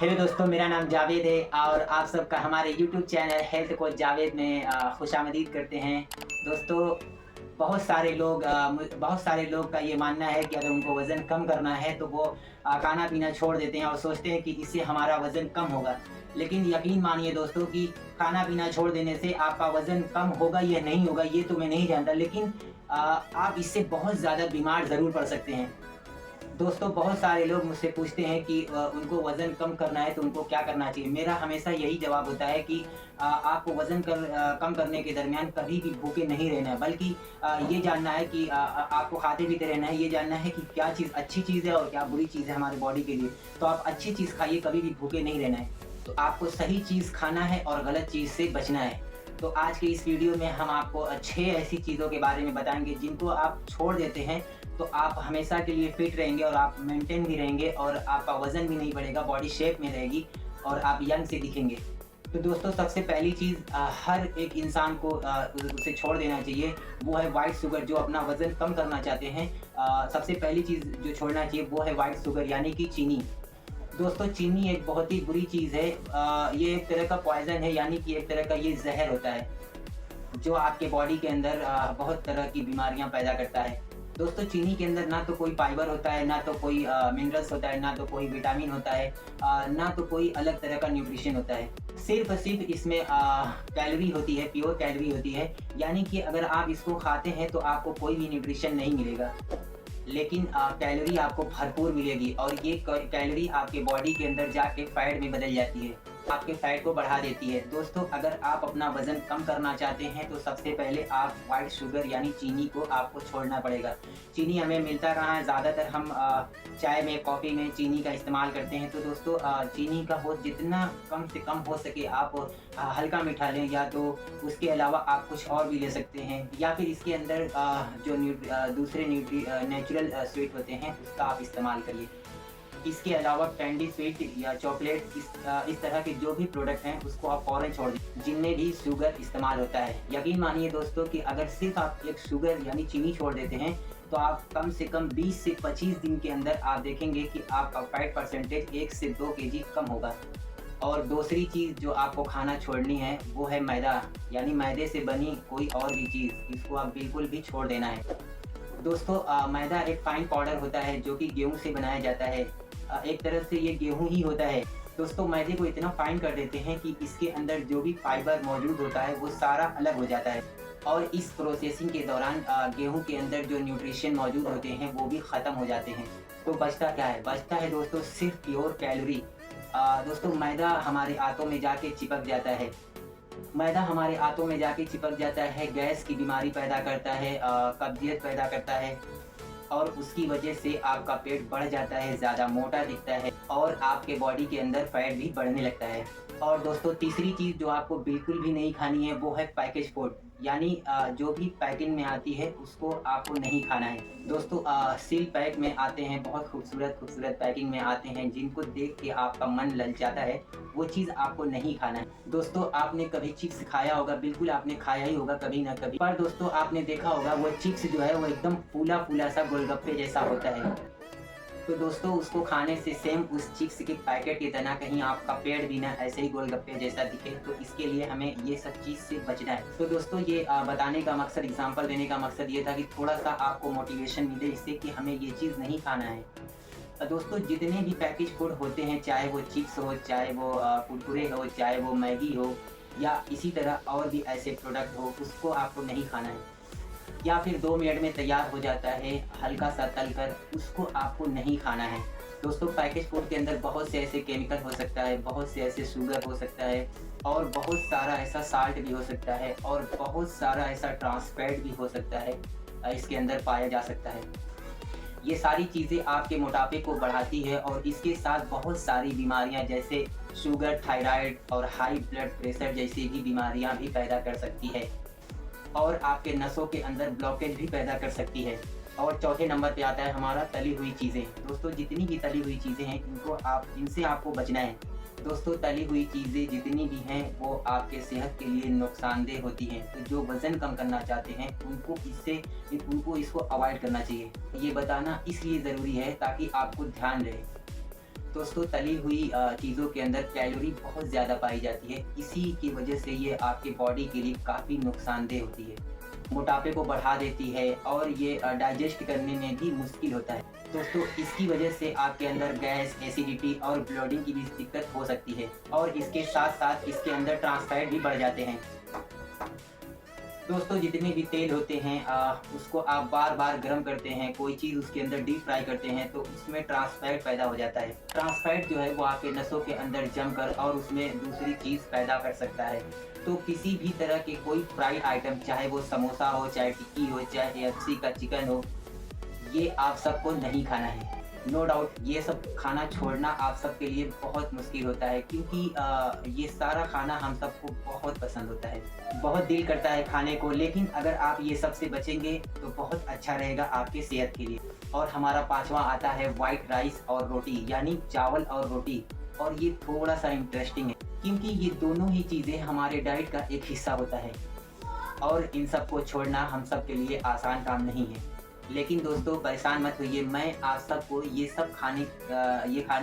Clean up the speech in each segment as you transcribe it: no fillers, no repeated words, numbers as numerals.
Hello दोस्तों, मेरा नाम जावेद है और आप सबका हमारे YouTube channel health coach Javed में खुशामदीद करते हैं। दोस्तों, बहुत सारे लोग का ये मानना है कि अगर उनको वज़न कम करना है तो वो खाना पीना छोड़ देते हैं और सोचते हैं कि इससे हमारा वज़न कम होगा। लेकिन यकीन मानिए दोस्तों कि खाना पीना छोड़ देने से आपका वज़न कम होगा या नहीं होगा ये तो मैं नहीं जानता, लेकिन आप इससे बहुत ज़्यादा बीमार ज़रूर पड़ सकते हैं। दोस्तों, बहुत सारे लोग मुझसे पूछते हैं कि उनको वज़न कम करना है तो उनको क्या करना चाहिए? मेरा हमेशा यही जवाब होता है कि आपको वज़न कम करने के दरमियान कभी भी भूखे नहीं रहना है, बल्कि ये जानना है कि आपको खाते-पीते रहना है, ये जानना है कि क्या चीज़ अच्छी चीज़ है और क्या बुरी चीज़ है हमारे बॉडी के लिए। तो आप अच्छी चीज़ खाइए, कभी भी भूखे नहीं रहना है। तो आपको सही चीज़ खाना है और गलत चीज़ से बचना है। तो आज के इस वीडियो में हम आपको 6 ऐसी चीज़ों के बारे में बताएँगे जिनको आप छोड़ देते हैं तो आप हमेशा के लिए फिट रहेंगे और आप मेंटेन भी रहेंगे और आपका वज़न भी नहीं बढ़ेगा, बॉडी शेप में रहेगी और आप यंग से दिखेंगे। तो दोस्तों, सबसे पहली चीज़ हर एक इंसान को उसे छोड़ देना चाहिए, वो है व्हाइट शुगर। जो अपना वज़न कम करना चाहते हैं, सबसे पहली चीज़ जो छोड़ना चाहिए वो है व्हाइट शुगर यानी कि चीनी। दोस्तों, चीनी एक बहुत ही बुरी चीज़ है। ये एक तरह का पॉइज़न है, यानी कि एक तरह का ये ज़हर होता है, जो आपके बॉडी के अंदर बहुत तरह की बीमारियाँ पैदा करता है। दोस्तों, चीनी के अंदर ना तो कोई फाइबर होता है, ना तो कोई मिनरल्स होता है, ना तो कोई विटामिन होता है, ना तो कोई अलग तरह का न्यूट्रिशन होता है। सिर्फ़ और सिर्फ़ इसमें कैलोरी होती है, प्योर कैलोरी होती है, यानी कि अगर आप इसको खाते हैं तो आपको कोई भी न्यूट्रिशन नहीं मिलेगा। लेकिन कैलोरी आपको भरपूर मिलेगी और ये कैलोरी आपके बॉडी के अंदर जाके फैट में बदल जाती है, आपके फैट को बढ़ा देती है। दोस्तों, अगर आप अपना वज़न कम करना चाहते हैं तो सबसे पहले आप व्हाइट शुगर यानी चीनी को आपको छोड़ना पड़ेगा। चीनी हमें मिलता कहाँ है, ज़्यादातर हम चाय में, कॉफ़ी में चीनी का इस्तेमाल करते हैं। तो दोस्तों, चीनी का हो जितना कम से कम हो सके आप हल्का मीठा लें, या तो उसके अलावा आप कुछ और भी ले सकते हैं, या फिर इसके अंदर जो दूसरे नेचुरल स्वीट होते हैं उसका आप इस्तेमाल करिए। इसके अलावा कैंडी स्वीट या चॉकलेट इस तरह के जो भी प्रोडक्ट हैं उसको आप फ़ौरन छोड़ दें जिनमें भी शुगर इस्तेमाल होता है। यकीन मानिए दोस्तों कि अगर सिर्फ आप एक शुगर यानी चीनी छोड़ देते हैं तो आप कम से कम 20 से 25 दिन के अंदर आप देखेंगे कि आपका फैट परसेंटेज 1 से 2 केजी कम होगा। और दूसरी चीज़ जो आपको खाना छोड़नी है वो है मैदा, यानी मैदे से बनी कोई और भी चीज़, इसको आप बिल्कुल भी छोड़ देना है। दोस्तों, मैदा एक फाइन पाउडर होता है जो कि गेहूँ से बनाया जाता है। एक तरह से ये गेहूँ ही होता है। दोस्तों, मैदे को इतना फाइन कर देते हैं कि इसके अंदर जो भी फाइबर मौजूद होता है वो सारा अलग हो जाता है और इस प्रोसेसिंग के दौरान गेहूँ के अंदर जो न्यूट्रिशन मौजूद होते हैं वो भी ख़त्म हो जाते हैं। तो बचता क्या है? बचता है दोस्तों सिर्फ प्योर कैलोरी। दोस्तों, मैदा हमारे आंतों में जाके चिपक जाता है। मैदा हमारे आंतों में जाके चिपक जाता है, गैस की बीमारी पैदा करता है, कब्जियत पैदा करता है और उसकी वजह से आपका पेट बढ़ जाता है, ज़्यादा मोटा दिखता है और आपके बॉडी के अंदर फैट भी बढ़ने लगता है। और दोस्तों, तीसरी चीज़ जो आपको बिल्कुल भी नहीं खानी है वो है पैकेज फूड, यानी जो भी पैकिंग में आती है उसको आपको नहीं खाना है। दोस्तों, सील पैक में आते हैं, बहुत खूबसूरत पैकिंग में आते हैं जिनको देख के आपका मन ललचाता है, वो चीज़ आपको नहीं खाना है। दोस्तों, आपने कभी चिप्स खाया होगा, बिल्कुल आपने खाया ही होगा कभी ना कभी, पर दोस्तों आपने देखा होगा वो चिप्स जो है वो एकदम फूला सा गोलगप्पे जैसा होता है। तो दोस्तों, उसको खाने से सेम उस चिप्स के पैकेट की तरह कहीं आपका पेट भी ना ऐसे ही गोलगप्पे जैसा दिखे, तो इसके लिए हमें ये सब चीज़ से बचना है। तो दोस्तों, ये बताने का मकसद, एग्जांपल देने का मकसद ये था कि थोड़ा सा आपको मोटिवेशन मिले इससे कि हमें ये चीज़ नहीं खाना है। दोस्तों, जितने भी पैकेज फूड होते हैं, चाहे वो चिप्स हो, चाहे वो कुरकुरे हो, चाहे वो मैगी हो या इसी तरह और भी ऐसे प्रोडक्ट हो, उसको आपको नहीं खाना है। या फिर 2 मिनट में तैयार हो जाता है, हल्का सा तल कर, उसको आपको नहीं खाना है। दोस्तों, पैकेज फूड के अंदर बहुत से ऐसे केमिकल हो सकता है, बहुत से ऐसे शुगर हो सकता है और बहुत सारा ऐसा साल्ट भी हो सकता है और बहुत सारा ऐसा ट्रांस फैट भी हो सकता है, इसके अंदर पाया जा सकता है। ये सारी चीज़ें आपके मोटापे को बढ़ाती है और इसके साथ बहुत सारी बीमारियां जैसे शुगर, थायराइड और हाई ब्लड प्रेशर जैसी भी बीमारियां भी पैदा कर सकती है और आपके नसों के अंदर ब्लॉकेज भी पैदा कर सकती है। और चौथे नंबर पे आता है हमारा तली हुई चीज़ें। दोस्तों, जितनी भी तली हुई चीज़ें हैं इनसे आपको बचना है। दोस्तों, तली हुई चीज़ें जितनी भी हैं वो आपके सेहत के लिए नुकसानदेह होती हैं। तो जो वज़न कम करना चाहते हैं उनको इसको अवॉइड करना चाहिए। ये बताना इसलिए ज़रूरी है ताकि आपको ध्यान रहे। दोस्तों तली हुई चीज़ों के अंदर कैलोरी बहुत ज़्यादा पाई जाती है, इसी की वजह से ये आपके बॉडी के लिए काफ़ी नुकसानदेह होती है, मोटापे को बढ़ा देती है और ये डाइजेस्ट करने में भी मुश्किल होता है। दोस्तों इसकी वजह से आपके अंदर गैस, एसिडिटी और ब्लोटिंग की भी दिक्कत हो सकती है और इसके साथ साथ इसके अंदर ट्रांस फैट भी बढ़ जाते हैं। दोस्तों जितने भी तेल होते हैं उसको आप बार बार गर्म करते हैं, कोई चीज़ उसके अंदर डीप फ्राई करते हैं तो उसमें ट्रांस फैट पैदा हो जाता है। ट्रांस फैट जो है वो आपके नसों के अंदर जमकर और उसमें दूसरी चीज़ पैदा कर सकता है। तो किसी भी तरह के कोई फ्राइड आइटम, चाहे वो समोसा हो, चाहे टिक्की हो, चाहे KFC का चिकन हो, ये आप सबको नहीं खाना है। नो डाउट ये सब खाना छोड़ना आप सबके लिए बहुत मुश्किल होता है, क्योंकि ये सारा खाना हम सबको बहुत पसंद होता है, बहुत दिल करता है खाने को। लेकिन अगर आप ये सब से बचेंगे तो बहुत अच्छा रहेगा आपके सेहत के लिए। और हमारा पांचवा आता है वाइट राइस और रोटी, यानी चावल और रोटी। और ये थोड़ा सा इंटरेस्टिंग है क्योंकि ये दोनों ही चीज़ें हमारे डाइट का एक हिस्सा होता है और इन सबको छोड़ना हम सब के लिए आसान काम नहीं है। लेकिन दोस्तों परेशान मत होइए, मैं आप सबको ये सब खाने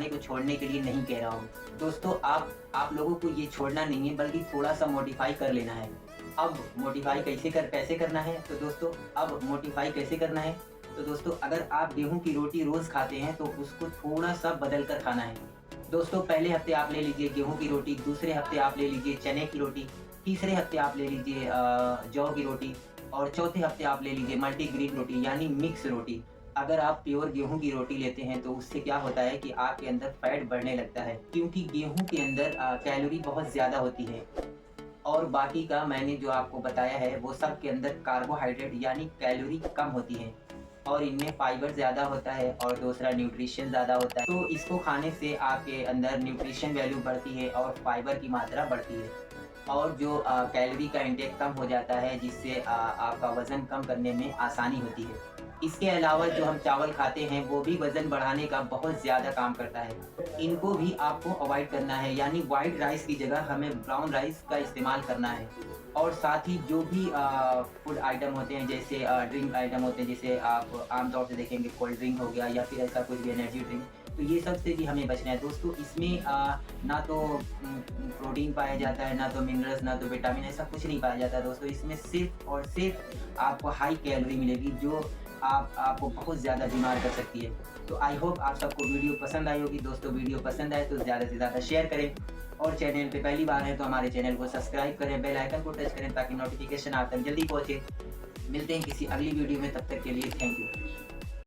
को छोड़ने के लिए नहीं कह रहा हूँ। दोस्तों आप लोगों को ये छोड़ना नहीं है, बल्कि थोड़ा सा मॉडिफाई कर लेना है। अब मॉडिफाई कैसे करना है तो दोस्तों अगर आप गेहूं की रोटी रोज़ खाते हैं तो उसको थोड़ा सा बदल कर खाना है। दोस्तों पहले हफ्ते आप ले लीजिए गेहूं की रोटी, दूसरे हफ्ते आप ले लीजिए चने की रोटी, तीसरे हफ्ते आप ले लीजिए जौ की रोटी और चौथे हफ्ते आप ले लीजिए मल्टीग्रेन रोटी यानी मिक्स रोटी। अगर आप प्योर गेहूं की रोटी लेते हैं तो उससे क्या होता है कि आपके अंदर फैट बढ़ने लगता है, क्योंकि गेहूं के अंदर कैलोरी बहुत ज़्यादा होती है और बाकी का मैंने जो आपको बताया है वो सब के अंदर कार्बोहाइड्रेट यानी कैलोरी कम होती है और इनमें फाइबर ज़्यादा होता है और दूसरा न्यूट्रिशन ज़्यादा होता है। तो इसको खाने से आपके अंदर न्यूट्रिशन वैल्यू बढ़ती है और फाइबर की मात्रा बढ़ती है और जो कैलोरी का इंटेक कम हो जाता है, जिससे आपका वज़न कम करने में आसानी होती है। इसके अलावा जो हम चावल खाते हैं वो भी वज़न बढ़ाने का बहुत ज़्यादा काम करता है, इनको भी आपको अवॉइड करना है, यानी वाइट राइस की जगह हमें ब्राउन राइस का इस्तेमाल करना है। और साथ ही जो भी फूड आइटम होते हैं, जैसे ड्रिंक आइटम होते हैं, जैसे आप आमतौर से देखेंगे कोल्ड ड्रिंक हो गया या फिर ऐसा कुछ भी एनर्जी ड्रिंक, तो ये सब से भी हमें बचना है। दोस्तों इसमें ना तो प्रोटीन पाया जाता है, ना तो मिनरल्स, ना तो विटामिन, ऐसा कुछ नहीं पाया जाता है। दोस्तों इसमें सिर्फ और सिर्फ आपको हाई कैलोरी मिलेगी जो आपको बहुत ज़्यादा बीमार कर सकती है। तो आई होप आप सबको वीडियो पसंद आई होगी। दोस्तों वीडियो पसंद आए तो ज़्यादा से ज़्यादा शेयर करें और चैनल पे पहली बार है तो हमारे चैनल को सब्सक्राइब करें, बेल आइकन को टच करें ताकि नोटिफिकेशन आप तक जल्दी पहुँचे। मिलते हैं किसी अगली वीडियो में, तब तक के लिए थैंक यू।